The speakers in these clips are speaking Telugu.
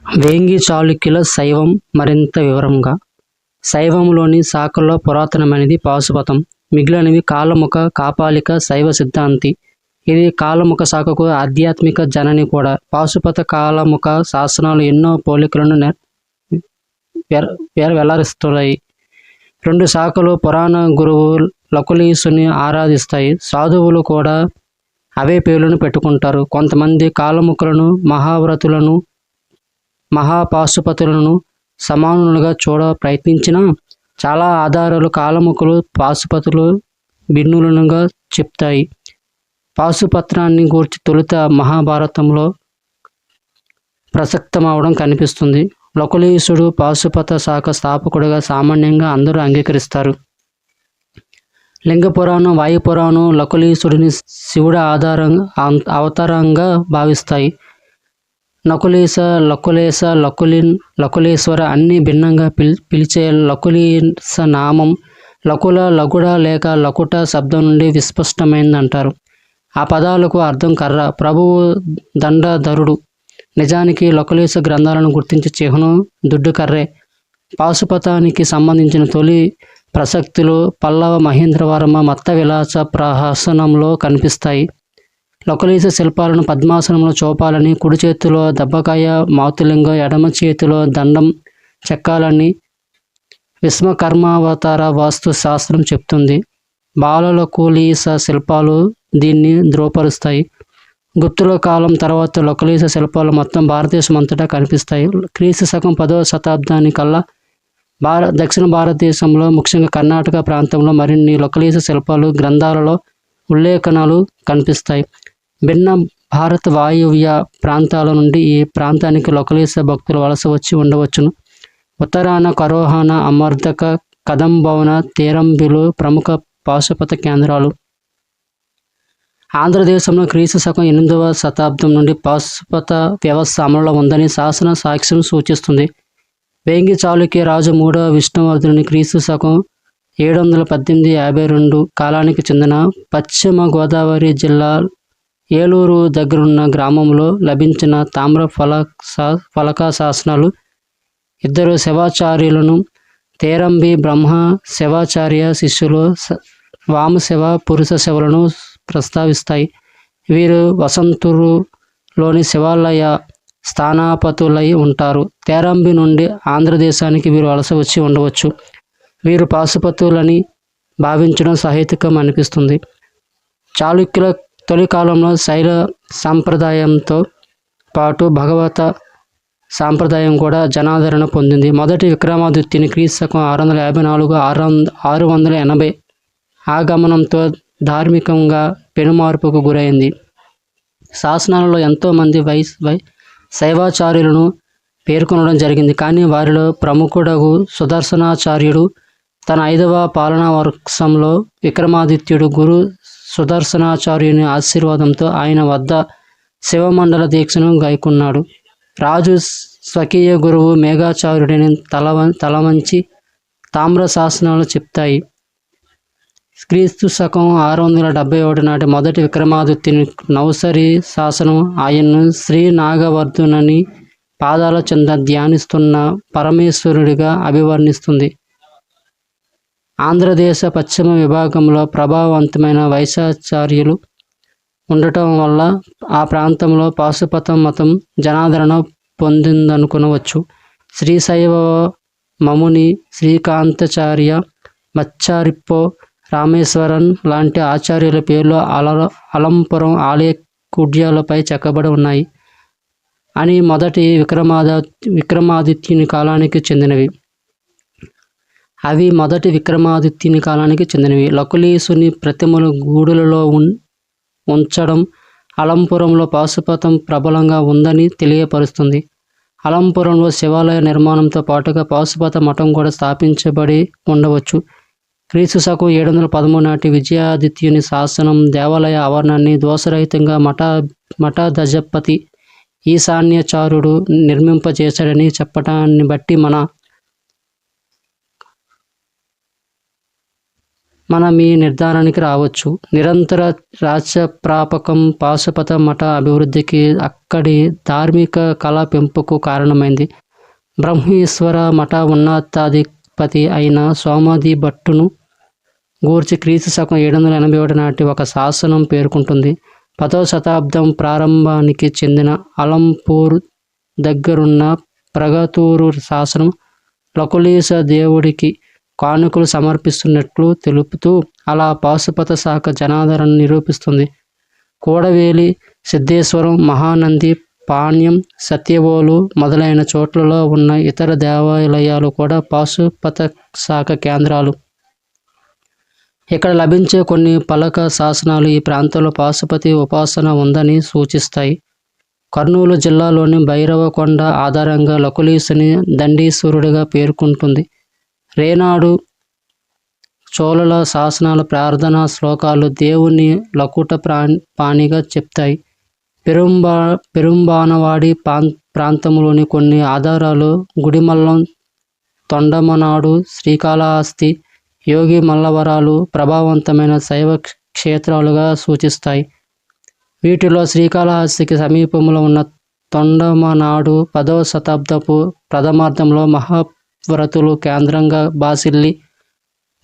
వేంగి చాళుక్యుల శైవం మరింత వివరంగా. శైవంలోని శాఖల్లో పురాతనమైనది పాశుపతం, మిగిలినవి కాలముఖ, కాపాలిక, శైవ సిద్ధాంతి. ఇది కాలముఖ శాఖకు ఆధ్యాత్మిక జనని కూడా. పాశుపత కాలముఖ శాసనాలు ఎన్నో పోలికలను వెల్లరిస్తున్నాయి. రెండు శాఖలు పురాణ గురువు లకులీసుని ఆరాధిస్తాయి. సాధువులు కూడా అవే పేర్లను పెట్టుకుంటారు. కొంతమంది కాలముఖులను, మహావ్రతులను, మహాపాశుపతులను సమానులుగా చూడ ప్రయత్నించినా చాలా ఆధారాలు కాలముఖులు, పాశుపతులు భిన్నులుగా చెప్తాయి. పాశుపత్రాన్ని గూర్చి తొలుత మహాభారతంలో ప్రసక్తమవడం కనిపిస్తుంది. లకులీసుడు పాశుపత శాఖ స్థాపకుడిగా సామాన్యంగా అందరూ అంగీకరిస్తారు. లింగ పురాణం, వాయు పురాణం లకులీసుడిని శివుడి అవతారంగా భావిస్తాయి. నకులీస, లకులేశ, లకులేశ్వర అన్ని భిన్నంగా పిలిచే లకులీస నామం లకుల, లగుడ లేక లకుట శబ్దం నుండి విస్పష్టమైందంటారు. ఆ పదాలకు అర్థం కర్ర. ప్రభువు దండధరుడు. నిజానికి లకులీస గ్రంథాలను గుర్తించే చిహ్నం దుడ్డు కర్రే. పాశుపతానికి సంబంధించిన తొలి ప్రసక్తులు పల్లవ మహేంద్రవర్మ మత్త విలాస ప్రహసనంలో కనిపిస్తాయి. లకులీస శిల్పాలను పద్మాసనంలో చూపాలని, కుడి చేతిలో దబ్బకాయ మాతులింగం, ఎడమ చేతిలో దండం చెక్కాలని విశ్వకర్మావతార వాస్తు శాస్త్రం చెప్తుంది. బాలలకులీస శిల్పాలు దీన్ని ధృవపరుస్తాయి. గుప్తుల కాలం తర్వాత లకులీస శిల్పాలు మొత్తం భారతదేశం అంతటా కనిపిస్తాయి. క్రీస్తు శకం 10వ శతాబ్దానికల్లా దక్షిణ భారతదేశంలో ముఖ్యంగా కర్ణాటక ప్రాంతంలో మరిన్ని లకులీస శిల్పాలు గ్రంథాలలో ఉల్లేఖనాలు కనిపిస్తాయి. భిన్న భారత వాయువ్య ప్రాంతాల నుండి ఈ ప్రాంతానికి లకులీస భక్తులు వలస వచ్చి ఉండవచ్చును. ఉత్తరాన కరోహాన, అమర్దక, కదంబవన, తీరంబిలు ప్రముఖ పాశుపత కేంద్రాలు. ఆంధ్రదేశంలో క్రీస్తు శకం 8వ శతాబ్దం నుండి పాశుపత వ్యవస్థ అమలులో ఉందని శాసన సాక్ష్యం సూచిస్తుంది. వేంగి చాళుక్య రాజు 3వ విష్ణువర్ధనుని క్రీస్తు శకం 718-52 కాలానికి చెందిన పశ్చిమ గోదావరి జిల్లా ఏలూరు దగ్గరున్న గ్రామంలో లభించిన తామ్ర ఫలక శాసనాలు ఇద్దరు శివాచార్యులను, తేరంబి బ్రహ్మ శివాచార్య శిష్యులు వామశివ, పురుష శివులను ప్రస్తావిస్తాయి. వీరు వసంతూరులోని శివాలయ స్థానాపతులై ఉంటారు. తేరంబి నుండి ఆంధ్రదేశానికి వీరు వలస వచ్చి ఉండవచ్చు. వీరు పాశుపతులని భావించడం సహేతుకం అనిపిస్తుంది. చాళుక్యుల తొలి కాలంలో శైల సాంప్రదాయంతో పాటు భగవత సాంప్రదాయం కూడా జనాదరణ పొందింది. మొదటి విక్రమాదిత్యుని క్రీస్తు శకం 654-680 ఆగమనంతో ధార్మికంగా పెనుమార్పుకు గురైంది. శాసనాలలో ఎంతోమంది శైవాచార్యులను పేర్కొనడం జరిగింది. కానీ వారిలో ప్రముఖుడగు సుదర్శనాచార్యుడు తన 5వ పాలనా వర్షంలో విక్రమాదిత్యుడు గురు సుదర్శనాచార్యుని ఆశీర్వాదంతో ఆయన వద్ద శివమండల దీక్షను గైకొన్నాడు. రాజు స్వకీయ గురువు మేఘాచార్యుడిని తలవంచి తామ్ర శాసనాలు చెప్తాయి. క్రీస్తు శకం 671 నాటి మొదటి విక్రమాదిత్యుని నౌసరి శాసనం ఆయన్ను శ్రీ నాగవర్ధునని పాదాల చెంద ధ్యానిస్తున్న పరమేశ్వరుడిగా అభివర్ణిస్తుంది. ఆంధ్రదేశ పశ్చిమ విభాగంలో ప్రభావవంతమైన వైశాచార్యులు ఉండటం వల్ల ఆ ప్రాంతంలో పాశుపత మతం జనాదరణ పొందిందనుకొనవచ్చు. శ్రీశైవ మముని, శ్రీకాంతాచార్య, మచ్చారిప్పో, రామేశ్వరన్ లాంటి ఆచార్యుల పేర్లు అలంపురం ఆలయ కుడ్యాలపై చెక్కబడి ఉన్నాయి అని మొదటి విక్రమాదిత్యుని కాలానికి చెందినవి. లకులీసుని ప్రతిమలు గూడులలో ఉంచడం అలంపురంలో పాశుపతం ప్రబలంగా ఉందని తెలియపరుస్తుంది. అలంపురంలో శివాలయ నిర్మాణంతో పాటుగా పాశుపత మఠం కూడా స్థాపించబడి ఉండవచ్చు. క్రీస్తు శకం 713 నాటి విజయాదిత్యుని శాసనం దేవాలయ ఆవరణాన్ని దోషరహితంగా మఠాధజపతి ఈశాన్యచారుడు నిర్మింపజేశాడని చెప్పటాన్ని బట్టి మనం ఈ నిర్ధారణకి రావచ్చు. నిరంతర రాజ్యప్రాపకం పాశుపత మఠ అభివృద్ధికి, అక్కడి ధార్మిక కళా పెంపుకు కారణమైంది. బ్రహ్మేశ్వర మఠ ఉన్నతాధిపతి అయిన సోమాది భట్టును గూర్చి క్రీస్తు శకం 781 నాటి ఒక శాసనం పేర్కొంటుంది. 10వ శతాబ్దం ప్రారంభానికి చెందిన అలంపూర్ దగ్గరున్న ప్రగతూరు శాసనం లకులీస దేవుడికి కానుకలు సమర్పిస్తున్నట్లు తెలుపుతూ అలా పాశుపత శాఖ జనాదరణ నిరూపిస్తుంది. కోడవేలి, సిద్ధేశ్వరం, మహానంది, పాణ్యం, సత్యవోలు మొదలైన చోట్లలో ఉన్న ఇతర దేవాలయాలు కూడా పాశుపత శాఖ కేంద్రాలు. ఇక్కడ లభించే కొన్ని పలక శాసనాలు ఈ ప్రాంతంలో పాశుపతి ఉపాసన ఉందని సూచిస్తాయి. కర్నూలు జిల్లాలోని భైరవకొండ ఆధారంగా లకులీసుని దండీశ్వరుడిగా పేర్కొంటుంది. రేనాడు చోళల శాసనాల ప్రార్థనా శ్లోకాలు దేవుని లకుట పాణిగా చెప్తాయి. పెరుంబానవాడి ప్రాంతంలోని కొన్ని ఆధారాలు గుడిమల్లం, తొండమనాడు, శ్రీకాళహస్తి, యోగి మల్లవరాలు ప్రభావవంతమైన శైవ క్షేత్రాలుగా సూచిస్తాయి. వీటిలో శ్రీకాళహస్తికి సమీపంలో ఉన్న తొండమనాడు 10వ శతాబ్దపు ప్రథమార్థంలో మహావ్రతులు కేంద్రంగా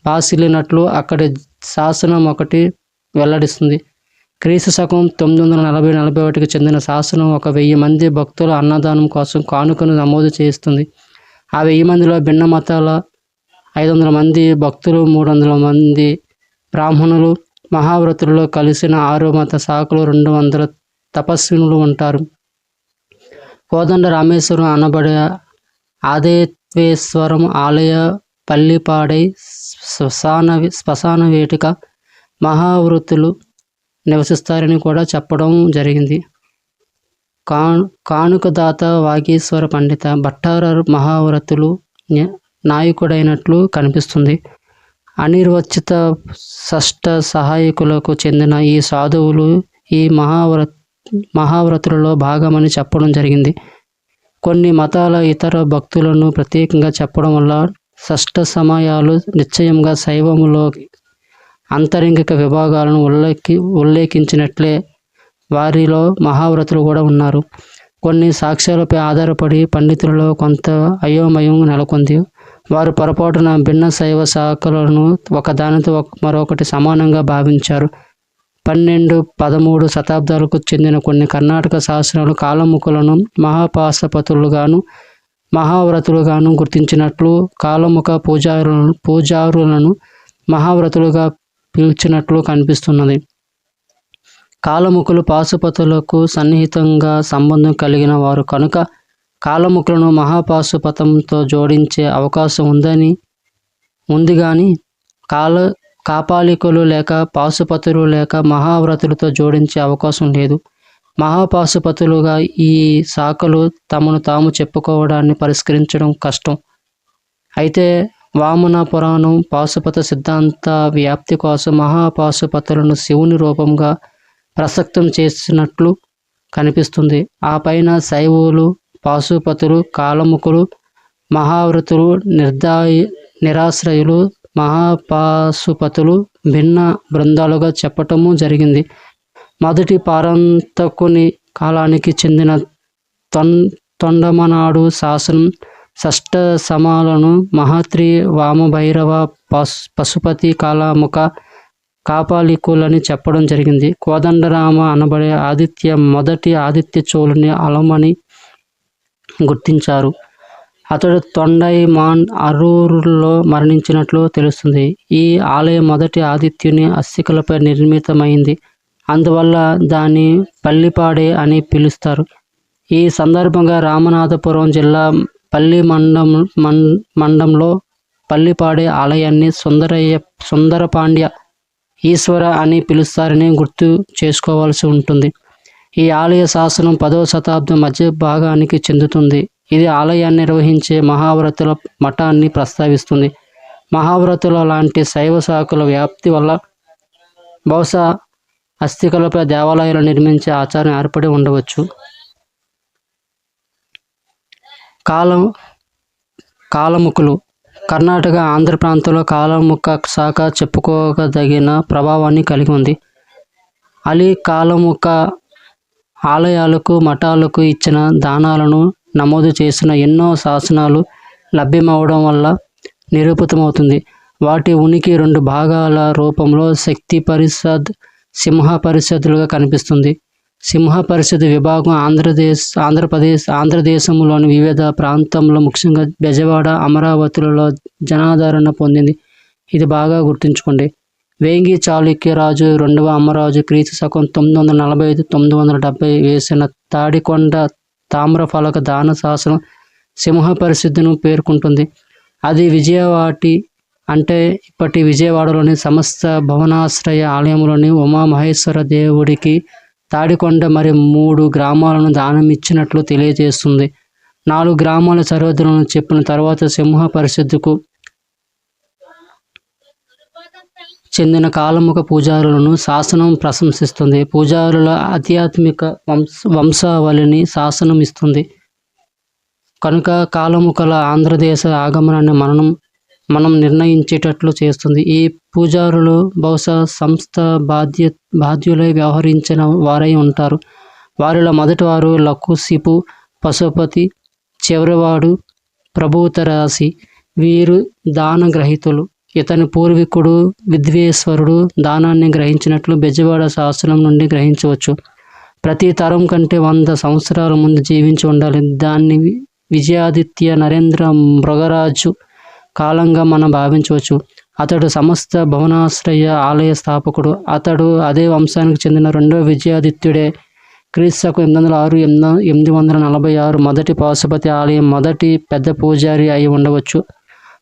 బాసిల్లినట్లు అక్కడి శాసనం ఒకటి వెల్లడిస్తుంది. క్రీస్తు శకం 940-41కి చెందిన శాసనం 1000 మంది భక్తుల అన్నదానం కోసం కానుకను నమోదు చేస్తుంది. ఆ 1000 మందిలో భిన్న మతాల 500 మంది భక్తులు, 300 మంది బ్రాహ్మణులు, మహావ్రతులలో కలిసిన 6 మత శాఖలు, 200 తపస్వినులు ఉంటారు. కోదండ రామేశ్వరం అనబడే ఆదేత్వేశ్వరం ఆలయ పల్లిపాడై శ్మశాన వేటిక మహావృతులు నివసిస్తారని కూడా చెప్పడం జరిగింది. కానుకదాత వాగీశ్వర పండిత భట్టార మహావ్రతులు నాయకుడైనట్లు కనిపిస్తుంది. అనిర్వచిత షష్ఠ సహాయకులకు చెందిన ఈ సాధువులు ఈ మహావ్రతులలో భాగమని చెప్పడం జరిగింది. కొన్ని మతాల ఇతర భక్తులను ప్రత్యేకంగా చెప్పడం వల్ల షష్ఠ సమయాలు నిశ్చయంగా శైవములో అంతరంగిక విభాగాలను ఉల్లేఖించినట్లే వారిలో మహావ్రతులు కూడా ఉన్నారు. కొన్ని సాక్ష్యాలపై ఆధారపడి పండితులలో కొంత అయోమయం నెలకొంది. వారు పొరపాటున భిన్న శైవ శాఖలను ఒకదానితో మరొకటి సమానంగా భావించారు. 12-13 శతాబ్దాలకు చెందిన కొన్ని కర్ణాటక శాస్త్రాలు కాలముఖులను మహాపాశపతులుగాను మహావ్రతులుగాను గుర్తించినట్లు, కాలముఖ పూజారులను మహావ్రతులుగా పిలిచినట్లు కనిపిస్తున్నది. కాలముఖులు పాశుపతులకు సన్నిహితంగా సంబంధం కలిగిన వారు కనుక కాలముఖులను మహాపాశుపతంతో జోడించే అవకాశం ఉంది కానీ కాపాలికులు లేక పాశుపతులు లేక మహావ్రతులతో జోడించే అవకాశం లేదు. మహాపాశుపతులుగా ఈ శాఖలు తమను తాము చెప్పుకోవడాన్ని పరిష్కరించడం కష్టం. అయితే వామన పురాణం పాశుపత సిద్ధాంత వ్యాప్తి కోసం మహాపాశుపతులను శివుని రూపంగా ప్రసక్తం చేసినట్లు కనిపిస్తుంది. ఆ పైన శైవులు, పాశుపతులు, కాలముఖులు, మహావ్రతులు, నిరాశ్రయులు, మహాపాశుపతులు భిన్న బృందాలుగా చెప్పటము జరిగింది. మొదటి పరాంతకుని కాలానికి చెందిన తొండమనాడు శాసనం షష్ఠ సమాలను మహాత్రి, వామభైరవ, పశుపతి, కాలముఖ, కాపాలికులని చెప్పడం జరిగింది. కోదండరామ అనబడే మొదటి ఆదిత్య చోళుని అలమని గుర్తించారు. అతడు తొండైమాన్ అరూరులో మరణించినట్లు తెలుస్తుంది. ఈ ఆలయం మొదటి ఆదిత్యుని అస్థికలపై నిర్మితమైంది. అందువల్ల దాన్ని పల్లిపాడే అని పిలుస్తారు. ఈ సందర్భంగా రామనాథపురం జిల్లా పల్లి మండంలో పల్లిపాడే ఆలయాన్ని సుందరపాండ్య ఈశ్వర అని పిలుస్తారని గుర్తు చేసుకోవాల్సి ఉంటుంది. ఈ ఆలయ శాసనం 10వ శతాబ్దం మధ్య భాగానికి చెందుతుంది. ఇది ఆలయాన్ని నిర్వహించే మహావ్రతుల మఠాన్ని ప్రస్తావిస్తుంది. మహావ్రతుల లాంటి శైవ శాఖల వ్యాప్తి వల్ల బహుశా అస్థికలపై దేవాలయాలు నిర్మించే ఆచారం ఏర్పడి ఉండవచ్చు. కాలముఖులు కర్ణాటక, ఆంధ్ర ప్రాంతంలో కాలముఖ శాఖ చెప్పుకోదగిన ప్రభావాన్ని కలిగి ఉంది. అలీ కాలముఖ ఆలయాలకు, మఠాలకు ఇచ్చిన దానాలను నమోదు చేసిన ఎన్నో శాసనాలు లభ్యమవడం వల్ల నిరూపితమవుతుంది. వాటి ఉనికి 2 భాగాల రూపంలో శక్తి పరిషద్, సింహ పరిషత్లుగా కనిపిస్తుంది. సింహ పరిషత్ విభాగం ఆంధ్రదేశంలోని వివిధ ప్రాంతంలో, ముఖ్యంగా బెజవాడ, అమరావతిలలో జనాదరణ పొందింది. ఇది బాగా గుర్తుంచుకోండి. వేంగి చాళుక్య రాజు 2వ అమ్మరాజు క్రీస్తు శకం 945-970 వేసిన తాడికొండ తామ్రఫలక దాన శాసనం సింహ పరిషత్తును పేర్కొంటుంది. అది విజయవాటి అంటే ఇప్పటి విజయవాడలోని సమస్త భవనాశ్రయ ఆలయంలోని ఉమామహేశ్వర దేవుడికి తాడికొండ మరి 3 గ్రామాలను దానం ఇచ్చినట్లు తెలియజేస్తుంది. 4 గ్రామాల సరిహద్దులను చెప్పిన తర్వాత సింహ పరిషత్తుకు చెందిన కాలముఖ పూజారులను శాసనం ప్రశంసిస్తుంది. పూజారుల ఆధ్యాత్మిక వంశావళిని శాసనం ఇస్తుంది. కనుక కాలముఖల ఆంధ్రదేశ ఆగమనాన్ని మనం నిర్ణయించేటట్లు చేస్తుంది. ఈ పూజారులు బహుశా సంస్థ బాధ్యులై వ్యవహరించిన వారై ఉంటారు. వారిలో మొదటివారు లకుసిపు పశుపతి, చివరివాడు ప్రభువుతరాసి. వీరు దానగ్రహీతులు. ఇతని పూర్వీకుడు విద్వేశ్వరుడు దానాన్ని గ్రహించినట్లు బెజవాడ శాసనం నుండి గ్రహించవచ్చు. ప్రతి తరం కంటే 100 సంవత్సరాల ముందు జీవించి ఉండాలి. దాన్ని విజయాదిత్య నరేంద్ర మృగరాజు కాలంగా మనం భావించవచ్చు. అతడు సమస్త భవనాశ్రయ ఆలయ స్థాపకుడు. అతడు అదే వంశానికి చెందిన 2వ విజయాదిత్యుడే. క్రీస్తు 806-846 మొదటి పశుపతి ఆలయం మొదటి పెద్ద పూజారి అయి ఉండవచ్చు.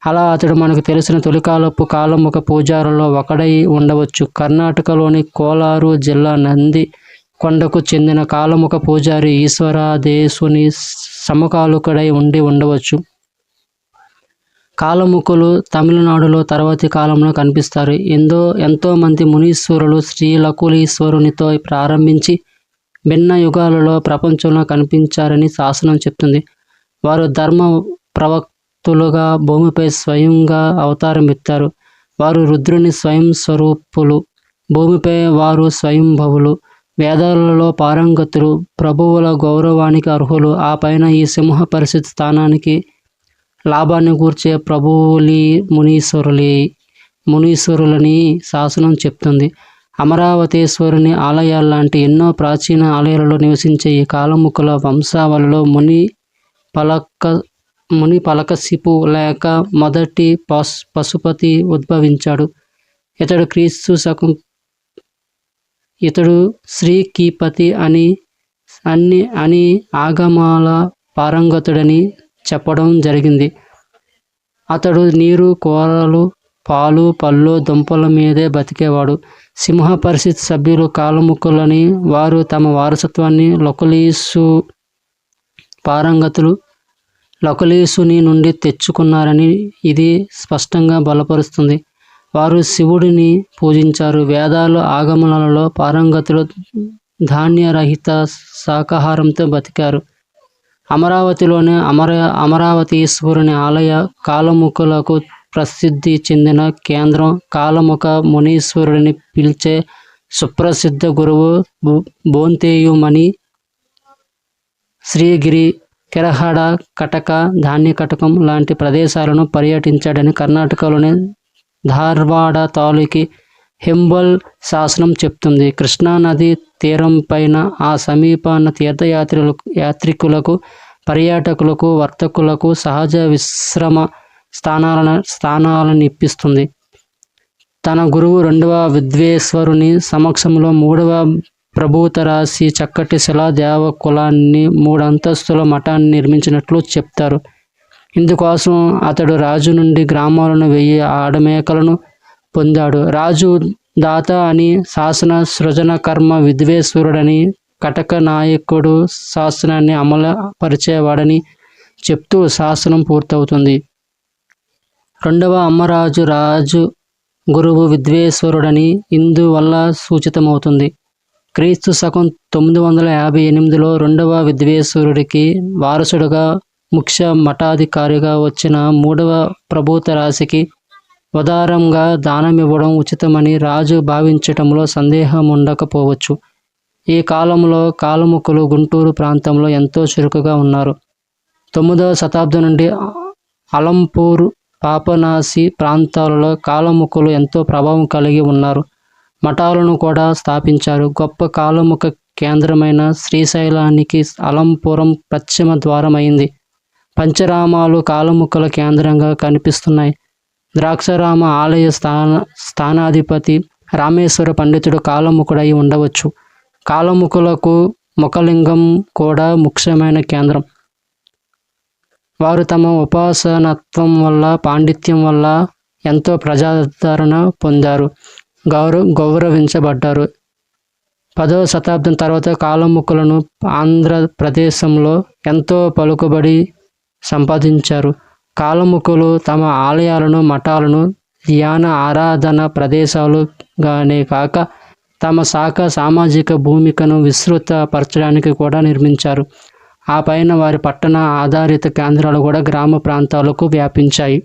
అలా అతడు మనకు తెలిసిన తొలికాలపు కాలముఖ పూజారులో ఒకడై ఉండవచ్చు. కర్ణాటకలోని కోలారు జిల్లా నంది కొండకు చెందిన కాలముఖ పూజారి ఈశ్వరదేశుని సమకాలికుడై ఉండవచ్చు. కాలముఖులు తమిళనాడులో తర్వాతి కాలంలో కనిపిస్తారు. ఎంతో మంది మునీశ్వరులు శ్రీ లకులీశ్వరునితో ప్రారంభించి భిన్న యుగాలలో ప్రపంచంలో కనిపించారని శాసనం చెప్తుంది. వారు ధర్మ ప్రవక్తులుగా భూమిపై స్వయంగా అవతారం ఎత్తారు. వారు రుద్రుని స్వయం స్వరూపులు. భూమిపై వారు స్వయంభవులు. వేదాలలో పారంగతులు. ప్రభువుల గౌరవానికి అర్హులు. ఆ పైన ఈ సింహ పరిషత్ స్థానానికి లాభాన్ని కూర్చే ప్రభువులి మునీశ్వరులని శాసనం చెప్తుంది. అమరావతీశ్వరుని ఆలయాల్లాంటి ఎన్నో ప్రాచీన ఆలయాలలో నివసించే ఈ కాలముఖుల వంశావళిలో ముని పలకసిపు లేక మొదటి పశుపతి ఉద్భవించాడు. ఇతడు శ్రీకీపతి అని ఆగమాల పారంగతుడని చెప్పడం జరిగింది. అతడు నీరు, కూరలు, పాలు, పళ్ళు, దుంపల మీదే బతికేవాడు. సింహ పరిషత్ సభ్యులు కాలముఖులని వారు తమ వారసత్వాన్ని లకులీసుని నుండి తెచ్చుకున్నారని ఇది స్పష్టంగా బలపరుస్తుంది. వారు శివుడిని పూజించారు. వేదాలు, ఆగమనాలలో పారంగతులు ధాన్యరహిత శాకాహారంతో బతికారు. అమరావతిలోని అమరావతీశ్వరుని ఆలయ కాలముఖులకు ప్రసిద్ధి చెందిన కేంద్రం. కాలముఖ మునీశ్వరుడిని పిలిచే సుప్రసిద్ధ గురువు బోంతేయుమణి, శ్రీగిరి, కిరహడ, కటక, ధాన్యకటకం లాంటి ప్రదేశాలను పర్యటించాడని కర్ణాటకలోని ధార్వాడ తాలూకి హింబల్ శాసనం చెప్తుంది. కృష్ణానది తీరం పైన ఆ సమీపాన యాత్రికులకు, పర్యాటకులకు, వర్తకులకు సహజ విశ్రమ స్థానాలను ఇప్పిస్తుంది. తన గురువు 2వ విద్వేశ్వరుని సమక్షంలో 3వ ప్రభువుతరాసి చక్కటి శిలా దేవకులాన్ని 3 అంతస్తుల మఠాన్ని నిర్మించినట్లు చెప్తారు. ఇందుకోసం అతడు రాజు నుండి గ్రామాలను 1000 ఆడమేకలను పొందాడు. రాజు దాత అని, శాసన సృజన కర్మ విద్వేశ్వరుడని, కటక నాయకుడు శాసనాన్ని అమలుపరిచేవాడని చెప్తూ శాసనం పూర్తవుతుంది. 2వ అమ్మరాజు రాజు గురువు విద్వేశ్వరుడని ఇందువల్ల సూచితమవుతుంది. క్రీస్తు శకం 958లో 2వ విద్వేశ్వరుడికి వారసుడుగా ముఖ్య మఠాధికారిగా వచ్చిన 3వ ప్రభూత రాశికి ఉదారంగా దానమివ్వడం ఉచితమని రాజు భావించటంలో సందేహం ఉండకపోవచ్చు. ఈ కాలంలో కాలముకులు గుంటూరు ప్రాంతంలో ఎంతో చురుకుగా ఉన్నారు. 9వ శతాబ్దం నుండి అలంపూర్, పాపనాసి ప్రాంతాలలో కాలముకులు ఎంతో ప్రభావం కలిగి ఉన్నారు. మఠాలను కూడా స్థాపించారు. గొప్ప కాలముఖ కేంద్రమైన శ్రీశైలానికి అలంపురం పశ్చిమ ద్వారం అయింది. పంచరామాలు కాలముఖుల కేంద్రంగా కనిపిస్తున్నాయి. ద్రాక్షారామ ఆలయ స్థానాధిపతి రామేశ్వర పండితుడు కాలముఖుడై ఉండవచ్చు. కాలముఖులకు ముఖలింగం కూడా ముఖ్యమైన కేంద్రం. వారు తమ ఉపాసనత్వం వల్ల, పాండిత్యం వల్ల ఎంతో ప్రజాదరణ పొందారు, గౌరవించబడ్డారు. 10వ శతాబ్దం తర్వాత కాలముఖులను ఆంధ్రప్రదేశంలో ఎంతో పలుకుబడి సంపాదించారు. కాలముఖులు తమ ఆలయాలను, మఠాలను ధ్యాన ఆరాధన ప్రదేశాలుగానే కాక తమ సామాజిక భూమికను విస్తృతపరచడానికి కూడా నిర్మించారు. ఆ పైన వారి పట్టణ ఆధారిత కేంద్రాలు కూడా గ్రామ ప్రాంతాలకు వ్యాపించాయి.